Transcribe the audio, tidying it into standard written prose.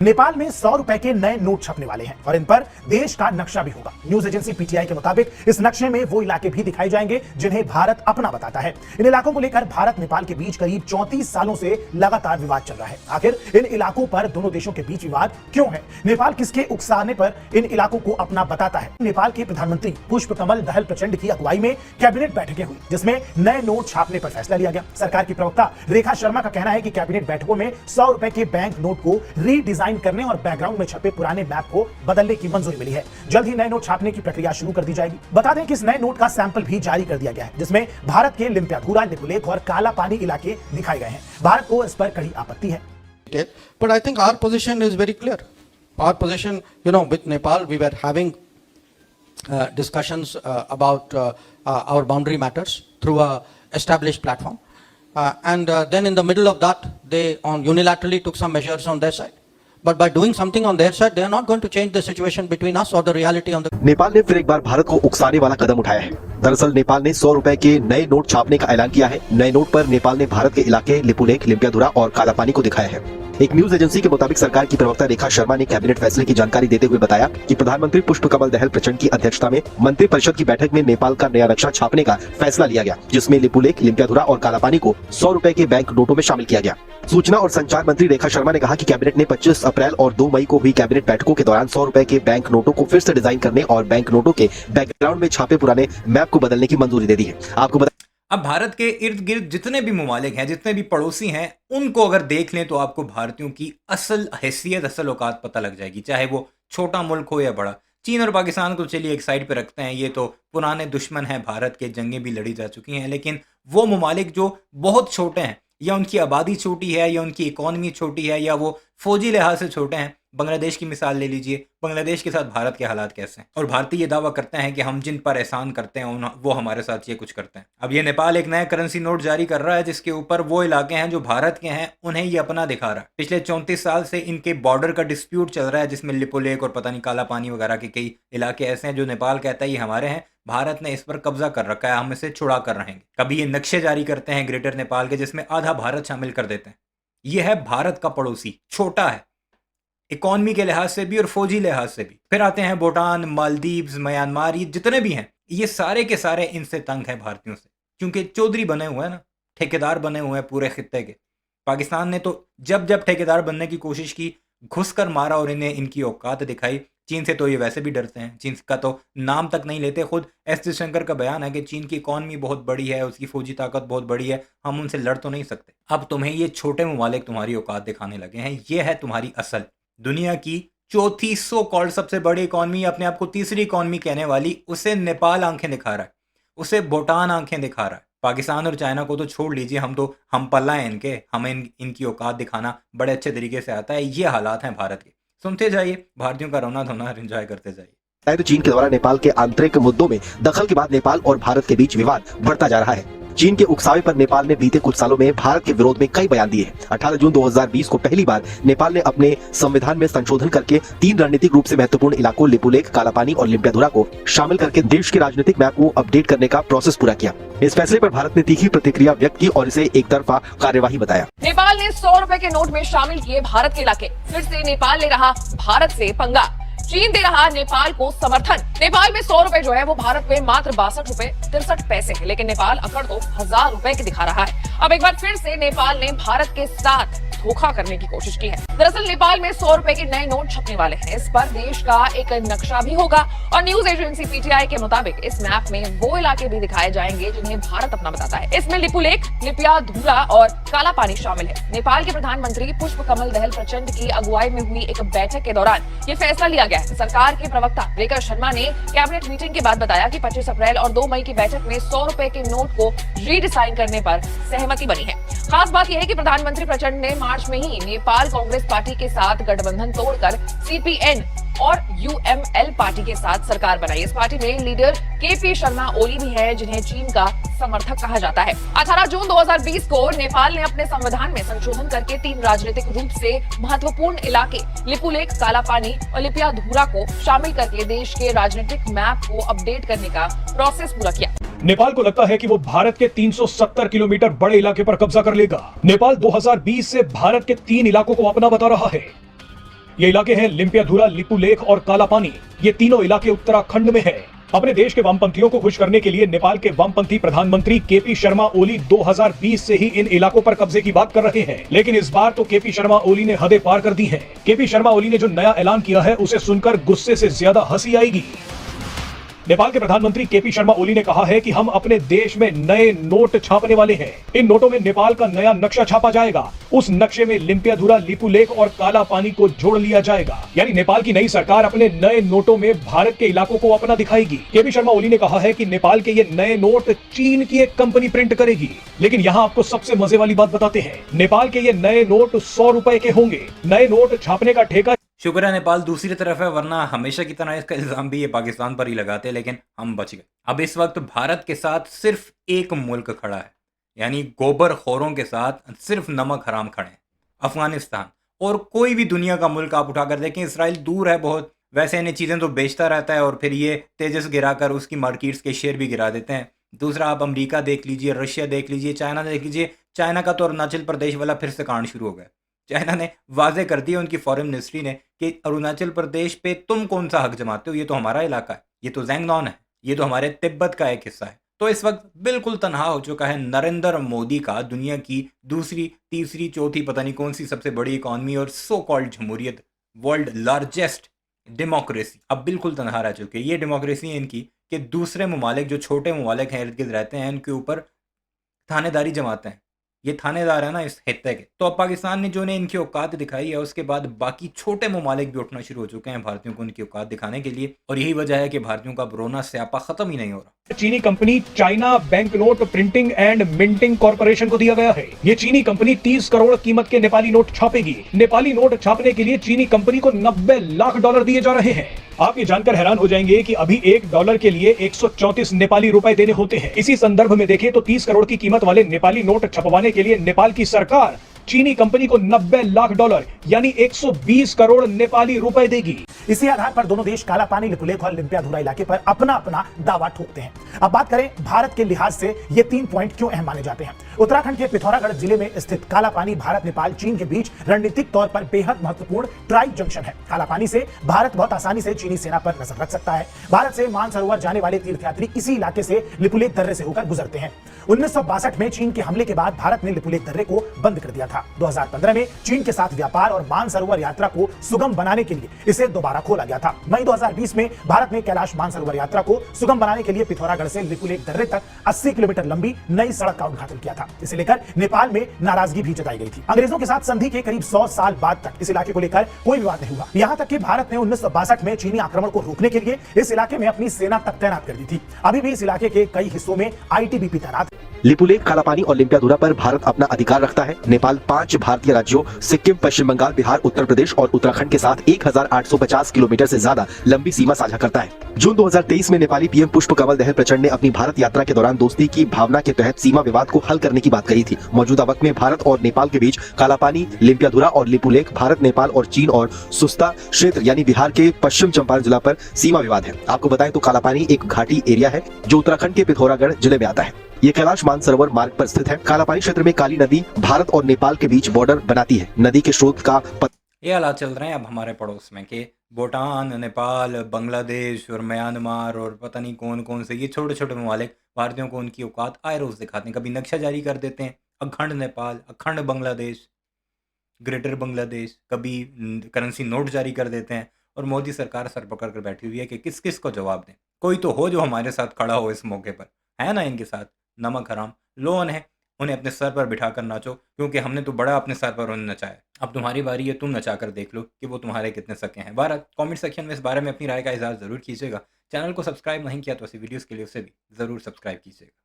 नेपाल में 100 रुपए के नए नोट छपने वाले हैं और इन पर देश का नक्शा भी होगा। न्यूज एजेंसी पीटीआई के मुताबिक इस नक्शे में वो इलाके भी दिखाए जाएंगे जिन्हें भारत अपना बताता है। इन इलाकों को लेकर भारत नेपाल के बीच करीब 34 सालों से लगातार विवाद चल रहा है। आखिर इन इलाकों पर दोनों देशों के बीच विवाद क्यों है? नेपाल किसके उकसाने पर इन इलाकों को अपना बताता है? नेपाल के प्रधानमंत्री पुष्पकमल दहल प्रचंड की अगुवाई में कैबिनेट बैठकें हुई जिसमें नए नोट छापने पर फैसला लिया गया। सरकार की प्रवक्ता रेखा शर्मा का कहना है कि कैबिनेट बैठकों में 100 रुपए के बैंक नोट को रीडिजाइन करने और बैकग्राउंड में छपे पुराने मैप को बदलने की मंजूरी मिली है। जल्द ही नए नोट छापने की प्रक्रिया शुरू कर दी जाएगी। बता दें कि इस नए नोट का सैंपल भी जारी कर दिया गया है जिसमें भारत के लिम्पियाधुरा, लिपुलेख और काला पानी इलाके दिखाए गए हैं। भारत को इस पर कड़ी आपत्ति है। But I think our position is very clear. Our position, with Nepal, we were having discussions about our boundary matters through a established platform. And then in the middle of that, they unilaterally took some measures on their side. But by doing something on their side, they are not going to change the situation between us or the reality on the. Nepal ने फिर एक बार भारत को उकसाने वाला कदम उठाया है। दरअसल नेपाल ने 100 रुपए के नए नोट छापने का ऐलान किया है। नए नोट पर नेपाल ने भारत के इलाके लिपुलेख, लिम्पियाधुरा और कालापानी को दिखाया है। एक न्यूज एजेंसी के मुताबिक सरकार की प्रवक्ता रेखा शर्मा ने कैबिनेट फैसले की जानकारी देते हुए बताया कि प्रधानमंत्री पुष्पकमल दहल प्रचंड की अध्यक्षता में मंत्रिपरिषद की बैठक में नेपाल का नया नक्शा छापने का फैसला लिया गया जिसमें लिपुलेख, लिम्पियाधुरा और कालापानी को 100 रुपए के बैंक नोटों में शामिल किया गया। सूचना और संचार मंत्री रेखा शर्मा ने कहा कि कैबिनेट ने 25 अप्रैल और 2 मई को हुई कैबिनेट बैठकों के दौरान 100 रुपए के बैंक नोटों को फिर से डिजाइन करने और बैंक नोटों के बैकग्राउंड में छापे पुराने मैप को बदलने की मंजूरी दे दी है। आपको बता अब भारत के इर्द गिर्द जितने भी ममालिक हैं, जितने भी पड़ोसी हैं, उनको अगर देख लें तो आपको भारतीयों की असल हैसियत, असल औकात पता लग जाएगी, चाहे वो छोटा मुल्क हो या बड़ा। चीन और पाकिस्तान को चलिए एक साइड पे रखते हैं, ये तो पुराने दुश्मन हैं भारत के, जंगें भी लड़ी जा चुकी हैं। लेकिन वो ममालिक जो बहुत छोटे हैं, या उनकी आबादी छोटी है, या उनकी इकॉनमी छोटी है, या वो फौजी लिहाज से छोटे हैं, बांग्लादेश की मिसाल ले लीजिए। बांग्लादेश के साथ भारत के हालात कैसे हैं? और भारतीय ये दावा करते हैं कि हम जिन पर एहसान करते हैं वो हमारे साथ ये कुछ करते हैं। अब ये नेपाल एक नया करेंसी नोट जारी कर रहा है जिसके ऊपर वो इलाके हैं जो भारत के हैं, उन्हें ये अपना दिखा रहा है। पिछले 34 साल से इनके बॉर्डर का डिस्प्यूट चल रहा है जिसमें लिपुलेख और पता नहीं काला पानी वगैरह के कई इलाके ऐसे हैं जो नेपाल कहता है ये हमारे हैं, भारत ने इस पर कब्जा कर रखा है, हम इसे छुड़ा कर रहेंगे। कभी ये नक्शे जारी करते हैं ग्रेटर नेपाल के जिसमें आधा भारत शामिल कर देते हैं। यह है भारत का पड़ोसी, छोटा है इकॉनमी के लिहाज से भी और फौजी लिहाज से भी। फिर आते हैं भूटान, मालदीव्स, म्यांमार, ये जितने भी हैं, ये सारे के सारे इनसे तंग हैं भारतीयों से, क्योंकि चौधरी बने हुए हैं ना, ठेकेदार बने हुए हैं पूरे खित्ते के। पाकिस्तान ने तो जब जब ठेकेदार बनने की कोशिश की, घुस कर मारा और इन्हें इनकी औकात दिखाई। चीन से तो ये वैसे भी डरते हैं, चीन का तो नाम तक नहीं लेते। खुद एस जयशंकर का बयान है कि चीन की इकॉनमी बहुत बड़ी है, उसकी फौजी ताकत बहुत बड़ी है, हम उनसे लड़ तो नहीं सकते। अब तुम्हें ये छोटे ममालिक तुम्हारी औकात दिखाने लगे हैं, ये है तुम्हारी असल। दुनिया की चौथी सो कॉल्ड सबसे बड़ी इकॉनमी, अपने आप को तीसरी इकॉनमी कहने वाली, उसे नेपाल आंखें दिखा रहा है, उसे भूटान आंखें दिखा रहा है। पाकिस्तान और चाइना को तो छोड़ लीजिए, हम पल्ला हैं इनके, हमें इनकी औकात दिखाना बड़े अच्छे तरीके से आता है। ये हालात हैं भारत के। सुनते जाइए, भारतीयों का रोना धोना एंजॉय करते जाइए। तो चीन के द्वारा नेपाल के आंतरिक मुद्दों में दखल के बाद नेपाल और भारत के बीच विवाद बढ़ता जा रहा है। चीन के उकसावे पर नेपाल ने बीते कुछ सालों में भारत के विरोध में कई बयान दिए हैं। 18 जून 2020 को पहली बार नेपाल ने अपने संविधान में संशोधन करके 3 रणनीतिक रूप से महत्वपूर्ण इलाकों लिपुलेख, कालापानी और लिम्पियाधुरा को शामिल करके देश के राजनीतिक मैप को अपडेट करने का प्रोसेस पूरा किया। इस फैसले पर भारत ने तीखी प्रतिक्रिया व्यक्त की और इसे एक तरफा कार्यवाही बताया। नेपाल ने 100 रुपए के नोट में शामिल किए भारत के इलाके। फिर से नेपाल ले रहा भारत से पंगा। चीन दे रहा नेपाल को समर्थन। नेपाल में 100 रुपए जो है वो भारत में मात्र 62 रुपए 63 पैसे है, लेकिन नेपाल अकड़ तो 1000 रुपए की दिखा रहा है। अब एक बार फिर से नेपाल ने भारत के साथ धोखा करने की कोशिश की है। दरअसल नेपाल में 100 रुपए के नए नोट छपने वाले हैं। इस पर देश का एक नक्शा भी होगा और न्यूज एजेंसी पीटीआई के मुताबिक इस मैप में वो इलाके भी दिखाए जाएंगे जिन्हें भारत अपना बताता है। इसमें लिपुलेख, लिपियाधुरा और काला पानी शामिल है। नेपाल के प्रधानमंत्री पुष्पकमल दहल प्रचंड की अगुवाई में हुई एक बैठक के दौरान ये फैसला लिया गया है। सरकार के प्रवक्ता रेखा शर्मा ने कैबिनेट मीटिंग के बाद बताया कि 25 अप्रैल और 2 मई की बैठक में 100 रुपए के नोट को रीडिजाइन करने पर सहमति बनी है। खास बात यह है कि प्रधानमंत्री प्रचंड ने मार्च में ही नेपाल कांग्रेस पार्टी के साथ गठबंधन तोड़कर सीपीएन और यूएमएल पार्टी के साथ सरकार बनाई। इस पार्टी में लीडर केपी शर्मा ओली भी है जिन्हें चीन का समर्थक कहा जाता है। 18 जून 2020 को नेपाल ने अपने संविधान में संशोधन करके 3 राजनीतिक रूप से महत्वपूर्ण इलाके लिपुलेख, काला पानी और लिपियाधुरा को शामिल करके देश के राजनीतिक मैप को अपडेट करने का प्रोसेस पूरा किया। नेपाल को लगता है कि वो भारत के 370 किलोमीटर बड़े इलाके पर कब्जा कर लेगा। नेपाल 2020 से भारत के 3 इलाकों को अपना बता रहा है। ये इलाके हैं लिम्पियाधुरा, लिपुलेख और कालापानी। ये तीनों इलाके उत्तराखंड में है। अपने देश के वामपंथियों को खुश करने के लिए नेपाल के वामपंथी प्रधानमंत्री केपी शर्मा ओली 2020 से ही इन इलाकों पर कब्जे की बात कर रहे हैं, लेकिन इस बार तो केपी शर्मा ओली ने हदें पार कर दी हैं। केपी शर्मा ओली ने जो नया ऐलान किया है उसे सुनकर गुस्से से ज्यादा हंसी आएगी। नेपाल के प्रधानमंत्री केपी शर्मा ओली ने कहा है कि हम अपने देश में नए नोट छापने वाले हैं। इन नोटों में नेपाल का नया नक्शा छापा जाएगा। उस नक्शे में लिम्पियाधुरा, लिपुलेख और काला पानी को जोड़ लिया जाएगा। यानी नेपाल की नई सरकार अपने नए नोटों में भारत के इलाकों को अपना दिखाएगी। केपी शर्मा ओली ने कहा है कि नेपाल के ये नए नोट चीन की एक कंपनी प्रिंट करेगी। लेकिन यहाँ आपको सबसे मजे वाली बात बताते हैं, नेपाल के ये नए नोट 100 रुपए के होंगे। नए नोट छापने का ठेका शुक्र है नेपाल दूसरी तरफ है, वरना हमेशा की तरह इसका इल्ज़ाम भी ये पाकिस्तान पर ही लगाते, लेकिन हम बच गए। अब इस वक्त भारत के साथ सिर्फ एक मुल्क खड़ा है, यानी गोबर खोरों के साथ सिर्फ नमक हराम खड़े हैं, अफगानिस्तान। और कोई भी दुनिया का मुल्क आप उठाकर देखें, इसराइल दूर है बहुत, वैसे इन्हें चीज़ें तो बेचता रहता है और फिर ये तेजस गिराकर उसकी मार्केट्स के शेयर भी गिरा देते हैं। दूसरा आप अमेरिका देख लीजिए, रशिया देख लीजिए, चाइना देख लीजिए। चाइना का तो अरुणाचल प्रदेश वाला फिर से कांड शुरू हो गया। चाइना ने वाजे कर दिया, उनकी फॉरेन मिनिस्ट्री ने, कि अरुणाचल प्रदेश पे तुम कौन सा हक जमाते हो, ये तो हमारा इलाका है, ये तो ज़ैंगनॉन है, ये तो हमारे तिब्बत का एक हिस्सा है। तो इस वक्त बिल्कुल तनहा हो चुका है नरेंद्र मोदी का दुनिया की दूसरी, तीसरी, चौथी पता नहीं कौन सी सबसे बड़ी इकॉनमी और सो कॉल्ड जमहूरियत, वर्ल्ड लार्जेस्ट डेमोक्रेसी, अब बिल्कुल तनहा रह चुकी है। ये डेमोक्रेसी है इनकी कि दूसरे ममालिक, जो छोटे ममालिक हैं, इर्द गिर्द रहते हैं, उनके ऊपर थानेदारी जमाते हैं। ये थानेदार है ना इस हित्ते के। तो अब पाकिस्तान ने जो ने इनकी औकात दिखाई है, उसके बाद बाकी छोटे ममालिक भी उठना शुरू हो चुके हैं भारतीयों को उनकी औकात दिखाने के लिए। और यही वजह है कि भारतीयों का रोना स्यापा खत्म ही नहीं हो रहा। चीनी company China bank note printing and minting corporation को दिया गया है। ये चीनी कंपनी 30 करोड़ कीमत के नेपाली नोट छापेगी। नेपाली नोट छापने के लिए चीनी कंपनी को $90 लाख दिए जा रहे हैं। आप ये जानकर हैरान हो जाएंगे कि अभी $1 के लिए 134 नेपाली रुपए देने होते हैं। इसी संदर्भ में देखें तो 30 करोड़ की कीमत वाले नेपाली नोट छपवाने के लिए नेपाल की सरकार चीनी कंपनी को $90 लाख यानी 120 करोड़ नेपाली रुपए देगी। इसी आधार पर दोनों देश काला पानी, लिपुलेख और लिम्पियाधुरा इलाके पर अपना अपना दावा ठोकते हैं। अब बात करें भारत के लिहाज से ये 3 पॉइंट क्यों अहम माने जाते हैं। उत्तराखंड के पिथौरागढ़ जिले में स्थित काला पानी भारत, नेपाल, चीन के बीच रणनीतिक तौर पर बेहद महत्वपूर्ण ट्राइब जंक्शन है। काला पानी से भारत बहुत आसानी से चीनी सेना पर नजर रख सकता है। भारत से मानसरोवर जाने वाले तीर्थयात्री इसी इलाके से लिपुलेख दर्रे से होकर गुजरते हैं। 1962 में चीन के हमले के बाद भारत ने लिपुलेख दर्रे को बंद कर दिया था। 2015 में चीन के साथ व्यापार और मानसरोवर यात्रा को सुगम बनाने के लिए इसे दोबारा खोला गया था। मई 2020 में भारत ने कैलाश मानसरोवर यात्रा को सुगम बनाने के लिए पिथौरागढ़ से लिपुलेख दर्रे तक 80 किलोमीटर लंबी नई सड़क का उद्घाटन किया था। इसे लेकर नेपाल में नाराजगी भी जताई गई थी। अंग्रेजों के साथ संधि के करीब 100 साल बाद तक इस इलाके को लेकर कोई विवाद नहीं हुआ। यहां तक कि भारत ने 1962 में चीनी आक्रमण को रोकने के लिए इस इलाके में अपनी सेना तक तैनात कर दी थी। अभी भी इस इलाके के कई हिस्सों में आईटीबीपी तैनात है। लिपुलेख, कालापानी और लिम्पियाधुरा पर भारत अपना अधिकार रखता है। नेपाल 5 भारतीय राज्यों सिक्किम, पश्चिम बंगाल, बिहार, उत्तर प्रदेश और उत्तराखंड के साथ 1850 किलोमीटर से ज्यादा लंबी सीमा साझा करता है। जून 2023 में नेपाली पीएम पुष्प कमल दहल प्रचंड ने अपनी भारत यात्रा के दौरान दोस्ती की भावना के तहत सीमा विवाद को हल करने की बात कही थी। मौजूदा वक्त में भारत और नेपाल के बीच कालापानी, लिम्पियाधुरा और लिपुलेख भारत, नेपाल और चीन और सुस्ता क्षेत्र यानी बिहार के पश्चिम चंपारण जिला पर सीमा विवाद है। आपको बताएं तो कालापानी एक घाटी एरिया है जो उत्तराखंड के पिथौरागढ़ जिले में आता है। ये कैलाश मानसरोवर मार्ग पर स्थित है। कालापानी क्षेत्र में काली नदी भारत और नेपाल के बीच बॉर्डर बनाती है। नदी के स्रोत का ये हालात चल रहे हैं अब हमारे पड़ोस में कि भूटान, नेपाल, बांग्लादेश और म्यांमार और पता नहीं कौन कौन से ये छोटे छोटे ममालिक भारतीयों को उनकी औकात आए रोज दिखाते हैं। कभी नक्शा जारी कर देते हैं, अखंड नेपाल, अखंड बांग्लादेश, ग्रेटर बांग्लादेश, कभी करेंसी नोट जारी कर देते हैं। और मोदी सरकार सर पकड़ कर बैठी हुई है कि किस किस को जवाब दें। कोई तो हो जो हमारे साथ खड़ा हो इस मौके पर, है ना। इनके साथ नमक हराम लोन है, उन्हें अपने सर पर बिठा कर नाचो, क्योंकि हमने तो बड़ा अपने सर पर उन्हें नचाया। अब तुम्हारी बारी है, तुम नचा कर देख लो कि वो तुम्हारे कितने सके हैं। बारह कमेंट सेक्शन में इस बारे में अपनी राय का इज़हार ज़रूर कीजिएगा। चैनल को सब्सक्राइब नहीं किया तो ऐसी वीडियोस के लिए उसे भी ज़रूर सब्सक्राइब कीजिएगा।